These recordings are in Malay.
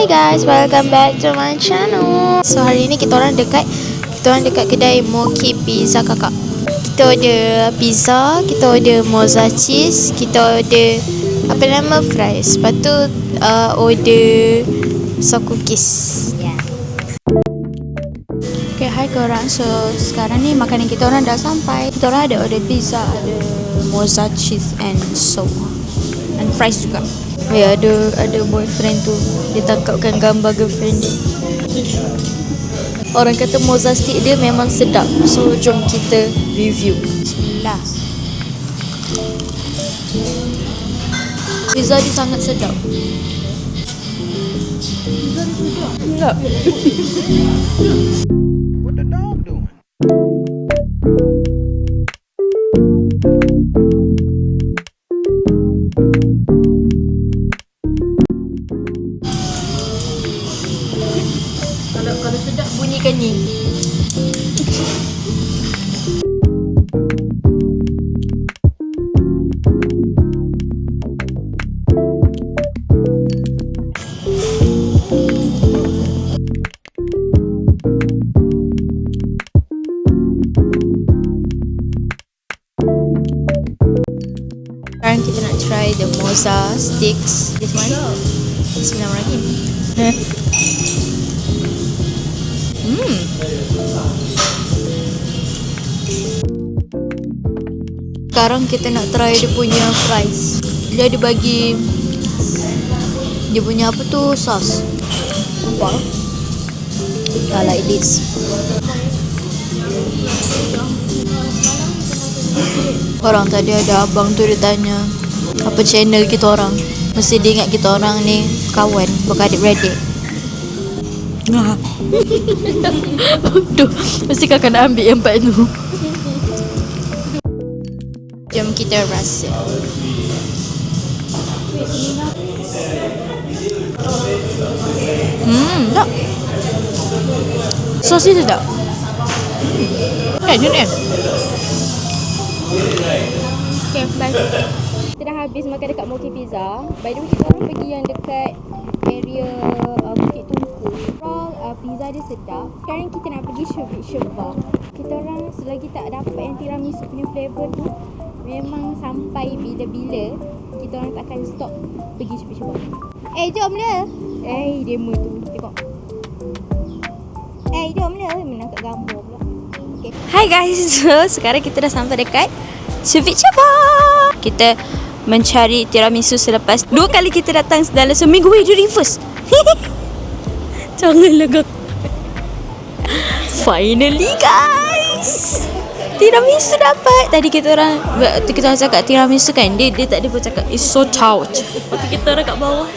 guys, welcome back to my channel. So hari ni kita orang dekat kedai Mochi Pizza kakak. Kita order pizza, kita order mozza cheese, kita order apa nama fries. Lepas tu order soft cookies. Yeah. Okay, hai korang. So sekarang ni makanan kita orang dah sampai. Kita orang ada order pizza, ada mozza cheese and so and fries juga. Ya, ada boyfriend tu, dia tangkapkan gambar girlfriend dia. Orang kata mozza stick dia memang sedap. So jom kita review. Bismillah. Pizza dia sangat sedap. Pizza dia sedap. Enggak. What the dog doing? Kalau sedap bunyikan ni. Sekarang kita nak try the mozza sticks. This one. Bismillahirrahmanirrahim. Sekarang kita nak try dia punya fries. Dia ada bagi dia punya apa tu, sos. Nampak? Like this. Orang tadi ada abang tu, dia tanya apa channel kita orang. Mesti dia ingat kita orang ni kawan, bukan adik-beradik. Aduh, mesti kakak nak ambil yang part tu. Jom kita rasa. Tak. Sos dia sedap. Dia ni. Okay, bye. Kita dah habis makan dekat Mochi Pizza. By the way, kita orang pergi yang dekat area Bukit Tungku. Pizza dia sedap. Sekarang kita nak pergi Sheva. Kita orang selagi tak dapat yang tiramisu punya flavor tu, memang sampai bila-bila kita orang takkan stop pergi Sheva. Jom lah. Demo tu. Tengok. Jom lah. Menangkap gambar pula. Okay. Hi guys. So, sekarang kita dah sampai dekat Sheva. Kita mencari tiramisu selepas 2 kali kita datang dalam seminggu. Weh, dia reverse. Jangan legak. Finally guys, tiramisu dapat. Tadi kita orang cakap tiramisu kan, dia tak ada pun cakap it's so taut. Lepas tu kita orang kat bawah.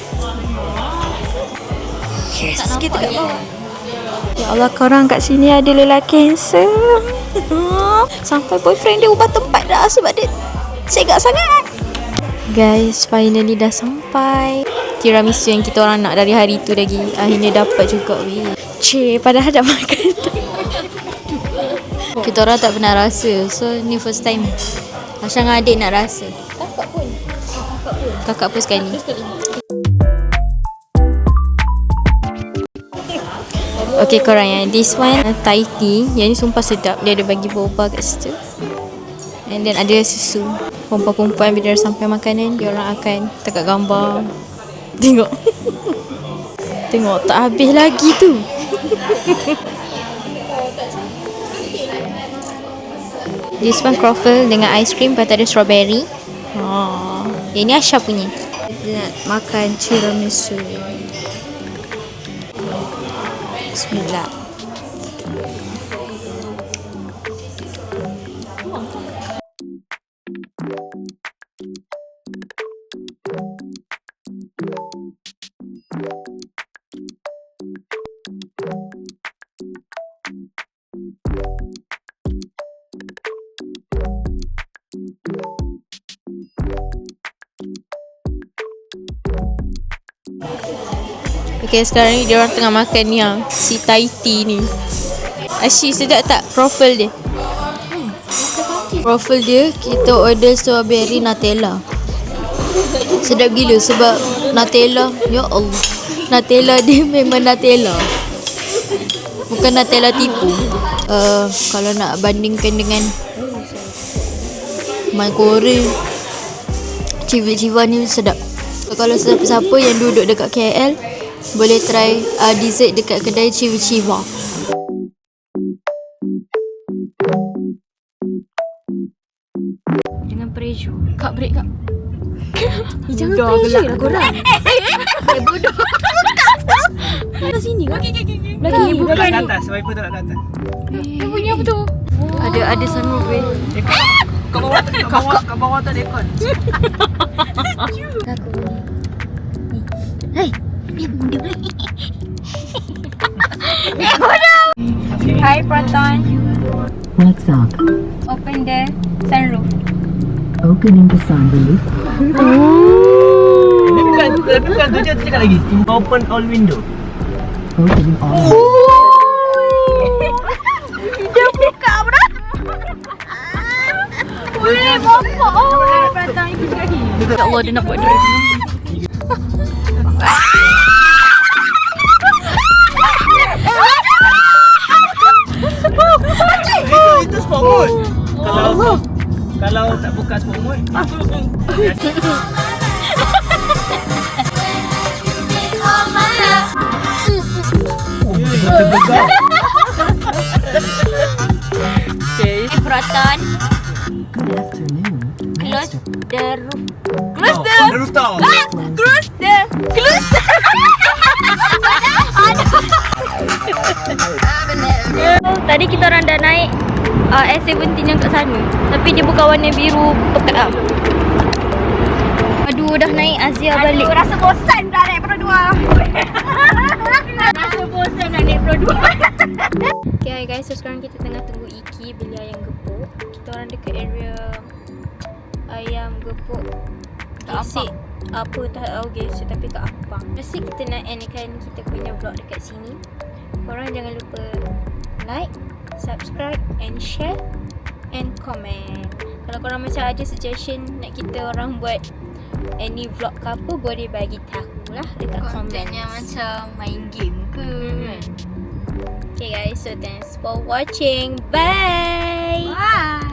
Yes, kita kat bawah. Ya Allah, korang kat sini ada lelaki handsome. Sampai boyfriend dia ubah tempat dah sebab dia segak sangat. Guys, finally dah sampai. Tiramisu yang kita orang nak dari hari tu lagi akhirnya dapat juga. Padahal dah makan. Kita orang tak pernah rasa. So ni first time Asya dengan adik nak rasa. Kakak pun sekali. Okay korang, yang this one Thai tea. Yang ni sumpah sedap. Dia ada bagi boba kat situ. And then ada susu. Perempuan-perempuan bila sampai makanan, dia orang akan tekat gambar. Tengok. Tengok tak habis lagi tu. This one croffle dengan ice cream, lepas tu ada strawberry. Yang ni Asya punya. Kita nak makan tiramisu. Bismillah. Okay, sekarang ni dia orang tengah makan yang si Thai tea ni. Asyik sedap tak croffle dia? Croffle dia kita order strawberry Nutella. Sedap gila sebab Nutella, ya Allah. Nutella dia memang Nutella, bukan Nutella tipu. Kalau nak bandingkan dengan My Korea, Civa ni sedap. So, kalau siapa-siapa yang duduk dekat KL boleh try dessert dekat kedai Civa. Jangan pressure. Kak break kak. Jangan Dah pressure gelap. lah korang. Bodoh. Kat sini kan? Lagi bukan Kat atas, wiper tu kat atas. Dia punya apa tu? Ada sunroof weh. Kat bawah tu ada aircon. Aku ni. Hei. Dia bodoh. Hi Proton. What's up? Open the sunroof. Opening the sunroof. Tapi bukan tu je, tu cakap lagi. Open all window. Opening all. Dia buka bro. Boleh bapak. Oh, Proton ni pergi lagi. Ya Allah, dia nak buat drive ni. Itu sport mode. Kalau tak buka sport mode. Okay. Proton, Good afternoon. close the roof. The rooftop. Close the. Tadi kita orang dah naik S17 yang kat sana. Tapi dia bukan warna biru pekat lah. Aduh, dah naik Azia balik. Aduh, rasa bosan dah naik Pro 2. Rasa bosan dah naik Pro 2. Okay guys, so sekarang kita tengah tunggu Iki beli ayam gepuk. Kita orang dekat area ayam gepuk Gesik. Apa tak tahu Gesik, tapi kat Apang. Rasa kita nak endkan kita punya vlog dekat sini. Korang jangan lupa like, subscribe and share and comment. Kalau korang macam ada suggestion nak kita orang buat any vlog ke apa, boleh bagi tahu lah dekat komen. Kontennya macam main game ke kan? Okay guys, so thanks for watching. Bye. Bye.